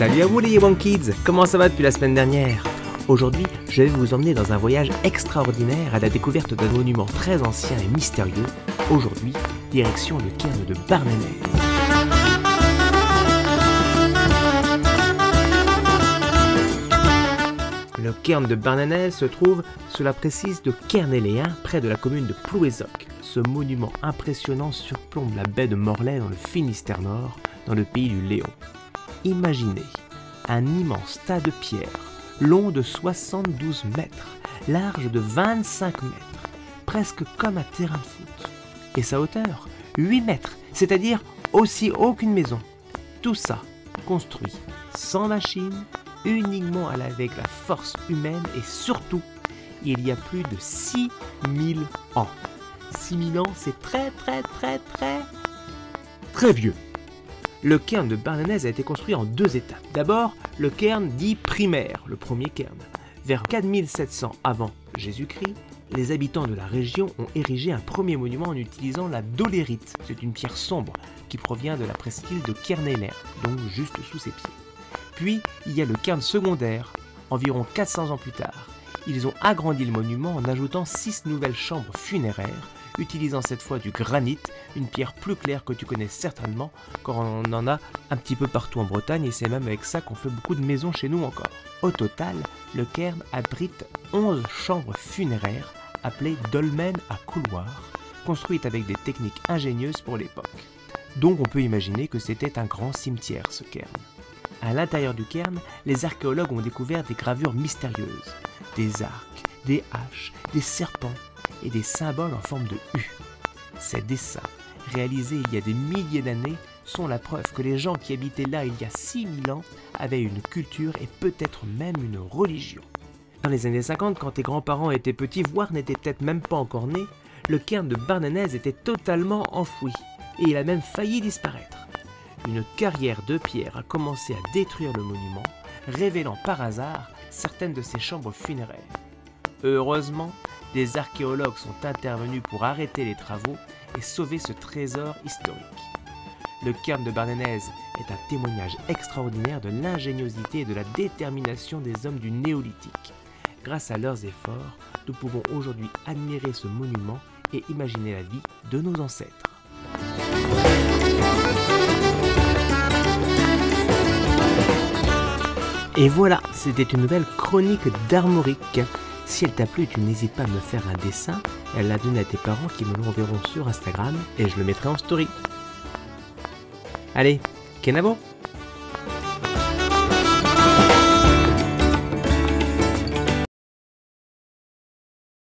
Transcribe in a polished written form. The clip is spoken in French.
Salut à vous les Yewan Kids, comment ça va depuis la semaine dernière? Aujourd'hui, je vais vous emmener dans un voyage extraordinaire à la découverte d'un monument très ancien et mystérieux. Aujourd'hui, direction le cairn de Barnénèse. Le cairn de Barnénèse se trouve sous la précise de Kernéléen, près de la commune de Plouézoc. Ce monument impressionnant surplombe la baie de Morlaix dans le Finistère Nord, dans le pays du Léon. Imaginez un immense tas de pierres, long de 72 mètres, large de 25 mètres, presque comme un terrain de foot. Et sa hauteur, 8 mètres, c'est-à-dire aussi haut qu'une maison. Tout ça construit sans machine, uniquement avec la force humaine et surtout, il y a plus de 6000 ans. 6000 ans, c'est très vieux. Le cairn de Barnénèse a été construit en 2 étapes. D'abord, le cairn dit primaire, le premier cairn. Vers 4700 avant Jésus-Christ, les habitants de la région ont érigé un premier monument en utilisant la dolérite. C'est une pierre sombre qui provient de la presqu'île de Kernéléen, donc juste sous ses pieds. Puis, il y a le cairn secondaire, environ 400 ans plus tard. Ils ont agrandi le monument en ajoutant 6 nouvelles chambres funéraires, utilisant cette fois du granit, une pierre plus claire que tu connais certainement, car on en a un petit peu partout en Bretagne et c'est même avec ça qu'on fait beaucoup de maisons chez nous encore. Au total, le cairn abrite 11 chambres funéraires, appelées dolmens à couloirs, construites avec des techniques ingénieuses pour l'époque. Donc on peut imaginer que c'était un grand cimetière ce cairn. À l'intérieur du cairn, les archéologues ont découvert des gravures mystérieuses, des arcs, des haches, des serpents et des symboles en forme de U. Ces dessins, réalisés il y a des milliers d'années, sont la preuve que les gens qui habitaient là il y a 6000 ans avaient une culture et peut-être même une religion. Dans les années 50, quand tes grands-parents étaient petits, voire n'étaient peut-être même pas encore nés, le cairn de Barnénèse était totalement enfoui et il a même failli disparaître. Une carrière de pierre a commencé à détruire le monument, révélant par hasard certaines de ses chambres funéraires. Heureusement, des archéologues sont intervenus pour arrêter les travaux et sauver ce trésor historique. Le cairn de Barnénèse est un témoignage extraordinaire de l'ingéniosité et de la détermination des hommes du néolithique. Grâce à leurs efforts, nous pouvons aujourd'hui admirer ce monument et imaginer la vie de nos ancêtres. Et voilà, c'était une nouvelle chronique d'Armorique. Si elle t'a plu, tu n'hésites pas à me faire un dessin et à la donner à tes parents qui me l'enverront sur Instagram et je le mettrai en story. Allez, Kenavo!